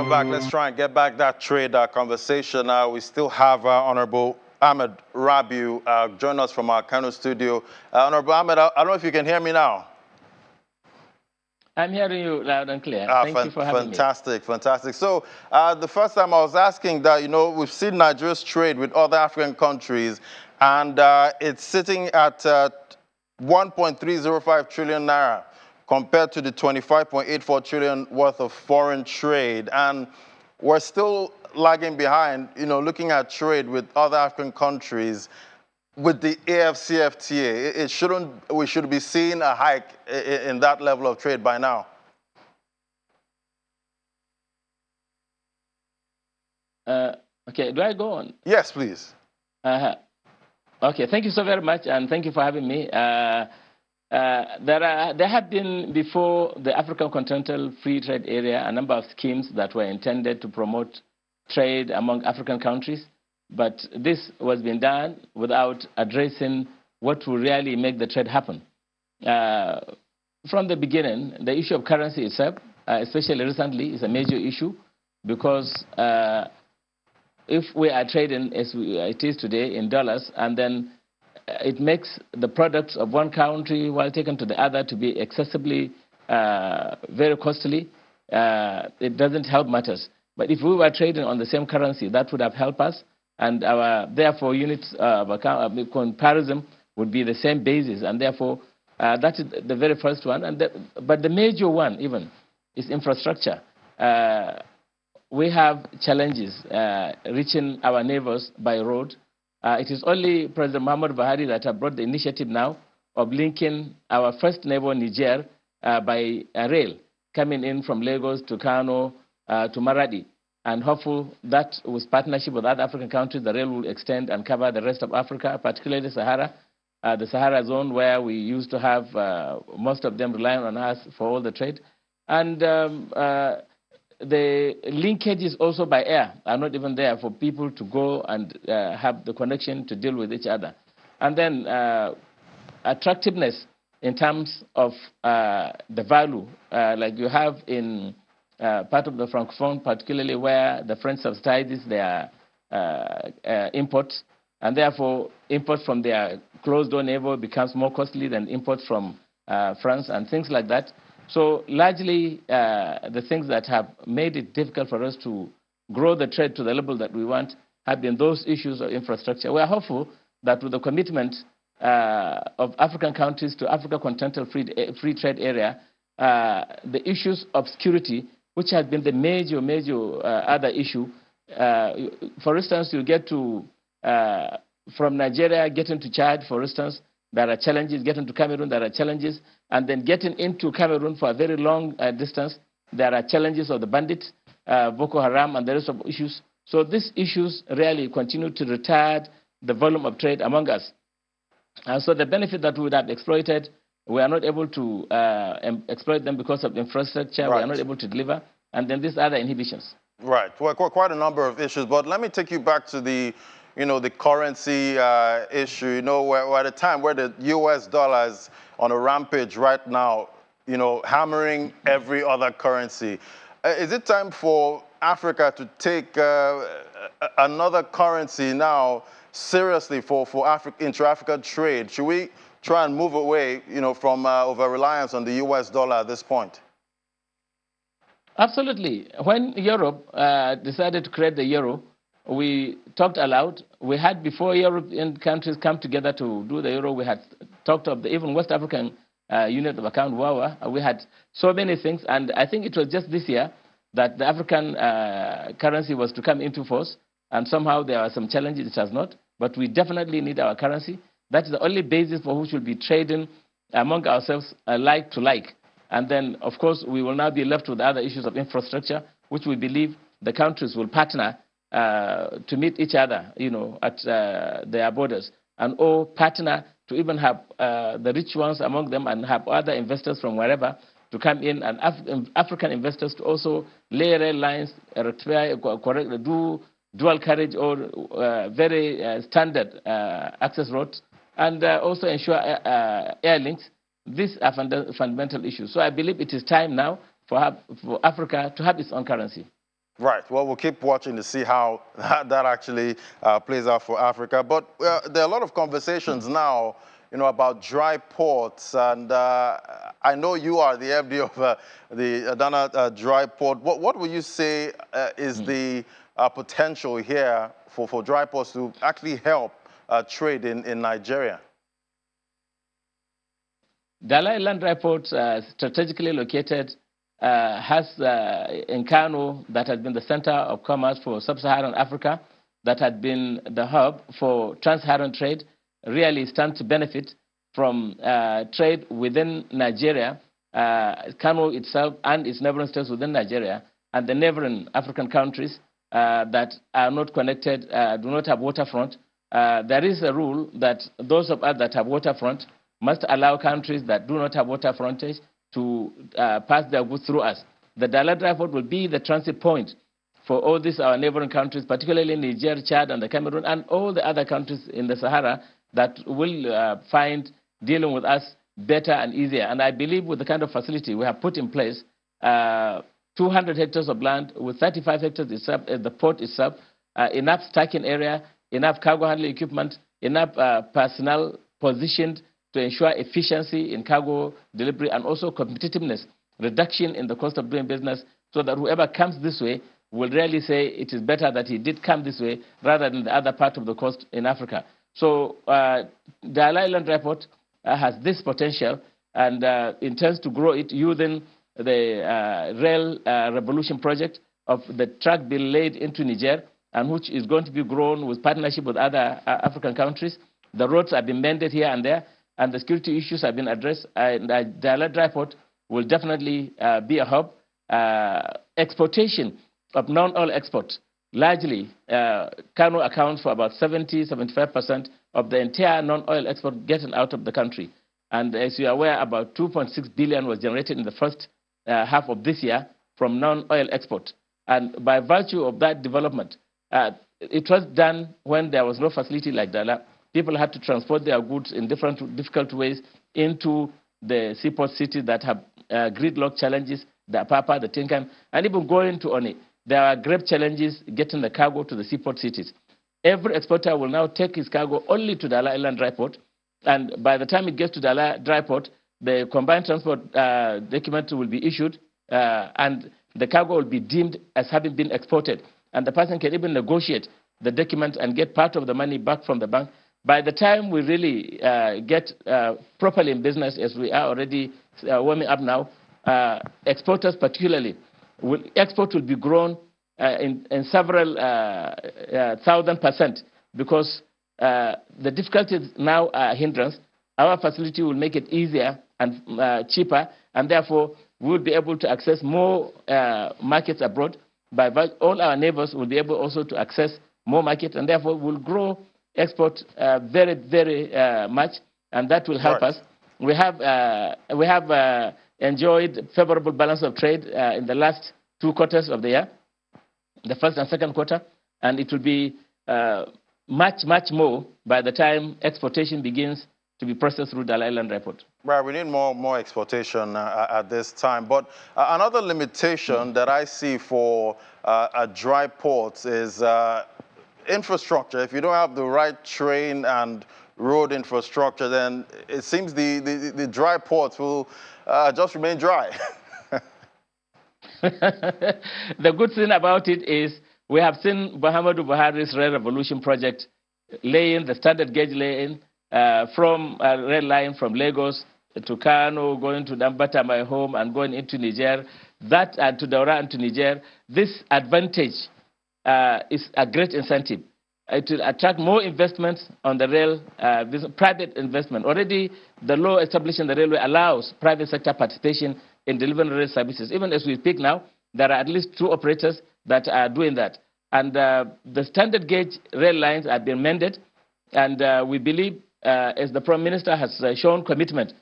Welcome back. Let's try and get back that trade conversation. We still have Honorable Ahmed Rabiu join us from our Kano studio. Honorable Ahmed, I don't know if you can hear me now. I'm hearing you loud and clear. Thank you for having me. Fantastic. So the first time I was asking that, we've seen Nigeria's trade with other African countries, and it's sitting at 1.305 trillion naira compared to the 25.84 trillion worth of foreign trade. And we're still lagging behind, looking at trade with other African countries. With the AFCFTA, we should be seeing a hike in that level of trade by now. Okay, do I go on? Yes, please. Okay, thank you so very much, and thank you for having me. There have been, before the African Continental Free Trade Area, a number of schemes that were intended to promote trade among African countries. But this was being done without addressing what will really make the trade happen. From the beginning, the issue of currency itself, especially recently, is a major issue because if we are trading as it is today in dollars, and then it makes the products of one country while taken to the other to be excessively very costly, it doesn't help matters. But if we were trading on the same currency, that would have helped us. And our, therefore, units of comparison would be the same basis. And therefore, that is the very first one. But the major one, even, is infrastructure. We have challenges reaching our neighbors by road. It is only President Muhammad Buhari that have brought the initiative now of linking our first neighbor, Niger, by rail, coming in from Lagos to Kano to Maradi. And hopeful that with partnership with other African countries, the rail will extend and cover the rest of Africa, particularly the Sahara zone, where we used to have most of them relying on us for all the trade. And the linkages also by air are not even there for people to go and have the connection to deal with each other. And then attractiveness in terms of the value, like you have in part of the Francophone, particularly where the French subsidizes their imports, and therefore imports from their closed-door neighbor becomes more costly than imports from France and things like that. So largely, the things that have made it difficult for us to grow the trade to the level that we want have been those issues of infrastructure. We are hopeful that with the commitment of African countries to Africa Continental Free Trade Area, the issues of security, which has been the major other issue. For instance, you get to, from Nigeria, getting to Chad, for instance, there are challenges. Getting to Cameroon, there are challenges. And then getting into Cameroon for a very long distance, there are challenges of the bandits, Boko Haram, and the rest of issues. So these issues really continue to retard the volume of trade among us. And so the benefit that we would have exploited, we are not able to exploit them because of infrastructure. Right. We are not able to deliver. And then these other inhibitions. Right. Well, quite a number of issues. But let me take you back to the, the currency issue. We're at a time where the U.S. dollar is on a rampage right now, hammering every other currency. Is it time for Africa to take another currency now seriously for intra-Africa trade? Should we try and move away, from over-reliance on the U.S. dollar at this point? Absolutely. When Europe decided to create the euro, we talked aloud. We had, before European countries come together to do the euro, we had talked of the even West African unit of account, WAWA. We had so many things, and I think it was just this year that the African currency was to come into force, and somehow there are some challenges. It has not, but we definitely need our currency. That is the only basis for which we'll be trading among ourselves like to like. And then, of course, we will now be left with other issues of infrastructure, which we believe the countries will partner to meet each other, at their borders, and all partner to even have the rich ones among them and have other investors from wherever to come in, and African investors to also lay rail lines, do dual carriage or very standard access roads, and also ensure air links. These are fundamental issues. So I believe it is time now for Africa to have its own currency. Right. Well, we'll keep watching to see how that actually plays out for Africa. But there are a lot of conversations now, about dry ports. And I know you are the FD of the Adana dry port. What would you say is the potential here for dry ports to actually help trade in Nigeria? Dala Island Dry Port, strategically located, has in Kano, that has been the center of commerce for sub-Saharan Africa, that had been the hub for trans-Saharan trade, really stand to benefit from trade within Nigeria, Kano itself and its neighboring states within Nigeria, and the neighboring African countries that are not connected, do not have waterfront. There is a rule that those of us that have waterfront must allow countries that do not have water frontage to pass their goods through us. The Dala Dry Port will be the transit point for all these our neighboring countries, particularly Niger, Chad, and the Cameroon, and all the other countries in the Sahara that will find dealing with us better and easier. And I believe with the kind of facility we have put in place, 200 hectares of land with 35 hectares itself, the port itself, enough stacking area, enough cargo handling equipment, enough personnel positioned to ensure efficiency in cargo delivery and also competitiveness, reduction in the cost of doing business, so that whoever comes this way will really say it is better that he did come this way rather than the other part of the coast in Africa. So the Island Dry Port has this potential and intends to grow it using the rail revolution project of the track being laid into Niger, and which is going to be grown with partnership with other African countries. The roads have been mended here and there, and the security issues have been addressed. The Dala Dry Port will definitely be a hub. Exportation of non-oil exports, largely, Kano accounts for about 70–75% of the entire non-oil export getting out of the country. And as you are aware, about 2.6 billion was generated in the first half of this year from non-oil export. And by virtue of that development, it was done when there was no facility like Dala. People had to transport their goods in difficult ways into the seaport cities that have gridlock challenges, the Apapa, the Tinkan, and even going to Oni. There are great challenges getting the cargo to the seaport cities. Every exporter will now take his cargo only to Dala Island Dry Port, and by the time it gets to Dala Dry Port, the combined transport document will be issued, and the cargo will be deemed as having been exported. And the person can even negotiate the document and get part of the money back from the bank. By the time we really get properly in business, as we are already warming up now, exporters particularly, export will be grown in several 1,000%, because the difficulties now are a hindrance. Our facility will make it easier and cheaper, and therefore we will be able to access more markets abroad. By all our neighbors will be able also to access more markets, and therefore will grow export very, very much, and that will help us. We have enjoyed favorable balance of trade in the last 2 quarters of the year, the first and second quarter, and it will be much, much more by the time exportation begins to be processed through Dala Island Dry Port. Right, we need more exportation at this time. But another limitation that I see for dry ports is infrastructure. If you don't have the right train and road infrastructure, then it seems the dry ports will just remain dry. The good thing about it is we have seen Muhammadu Buhari's Rail Revolution project laying the standard gauge lane from a rail line from Lagos to Kano, going to Dambata, my home, and going into Niger, that to Daura and to Niger. This advantage is a great incentive. It will attract more investments on the rail, private investment. Already, the law establishing the railway allows private sector participation in delivering rail services. Even as we speak now, there are at least 2 operators that are doing that. And the standard gauge rail lines are being mended, and we believe, as the Prime Minister has shown commitment,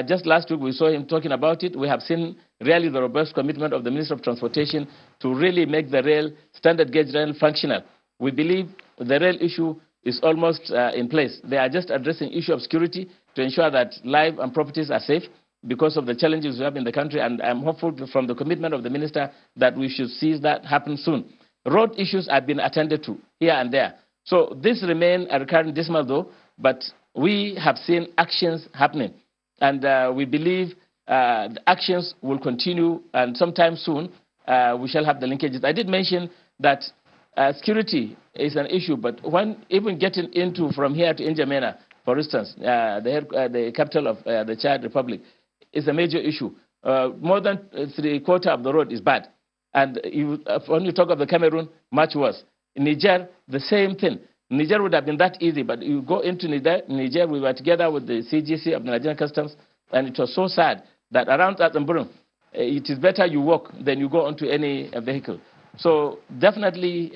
just last week we saw him talking about it. We have seen really the robust commitment of the Minister of Transportation to really make the rail, standard gauge rail, functional. We believe the rail issue is almost in place. They are just addressing issue of security to ensure that life and properties are safe. because of the challenges we have in the country, and I'm hopeful from the commitment of the minister that we should see that happen soon. Road issues have been attended to here and there. So this remains a recurrent dismal though, but we have seen actions happening. And we believe the actions will continue, and sometime soon we shall have the linkages. I did mention that security is an issue, but when even getting into from here to N'Djamena, for instance, the capital of the Chad Republic, is a major issue. More than 3/4 of the road is bad. And when you talk of the Cameroon, much worse. In Niger, the same thing. Niger would have been that easy, but you go into Niger, we were together with the CGC of the Nigerian Customs, and it was so sad that around Atamburum, it is better you walk than you go onto any vehicle. So definitely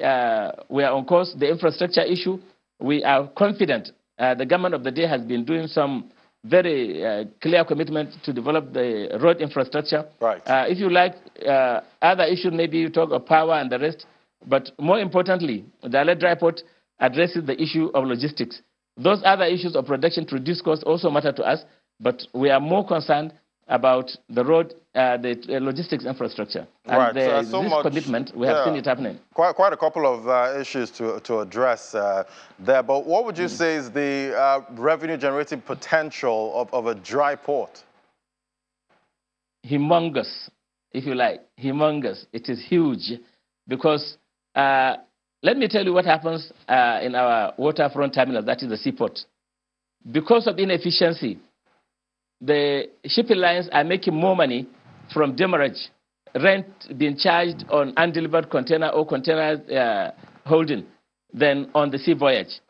we are on course. The infrastructure issue, we are confident. The government of the day has been doing some very clear commitment to develop the road infrastructure. Right. If you like other issues, maybe you talk of power and the rest, but more importantly, the Aled Dry Port addresses the issue of logistics. Those other issues of production to reduce costs also matter to us, but we are more concerned about the road, the logistics infrastructure. Right. And this commitment, we have seen it happening. Quite a couple of issues to address there, but what would you say is the revenue-generating potential of a dry port? Humongous, if you like, humongous. It is huge because let me tell you what happens in our waterfront terminal, that is the seaport. Because of inefficiency, the shipping lines are making more money from demurrage, rent being charged on undelivered container or container holding than on the sea voyage.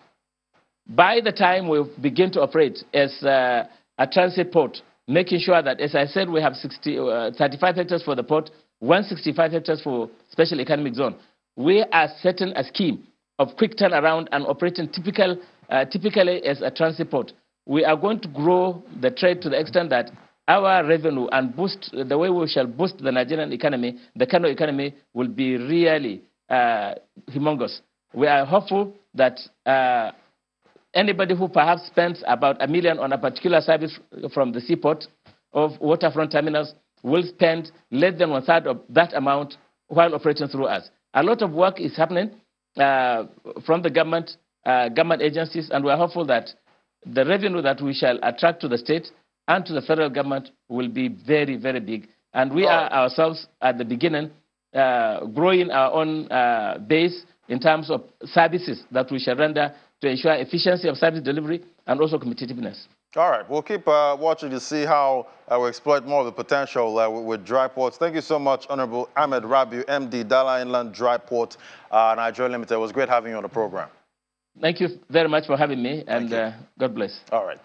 By the time we begin to operate as a transit port, making sure that, as I said, we have 35 hectares for the port, 165 hectares for special economic zone, we are setting a scheme of quick turnaround and operating typically as a transit port. We are going to grow the trade to the extent that our revenue and boost, the way we shall boost the Nigerian economy, the Kano economy, will be really humongous. We are hopeful that anybody who perhaps spends about $1 million on a particular service from the seaport of waterfront terminals will spend less than 1/3 of that amount while operating through us. A lot of work is happening from the government agencies, and we are hopeful that the revenue that we shall attract to the state and to the federal government will be very, very big. And we are ourselves at the beginning growing our own base in terms of services that we shall render to ensure efficiency of service delivery and also competitiveness. All right, we'll keep watching to see how we exploit more of the potential with dry ports. Thank you so much, Honorable Ahmed Rabiu, MD, Dala Inland Dry Port, Nigeria Limited. It was great having you on the program. Thank you very much for having me, and God bless. All right.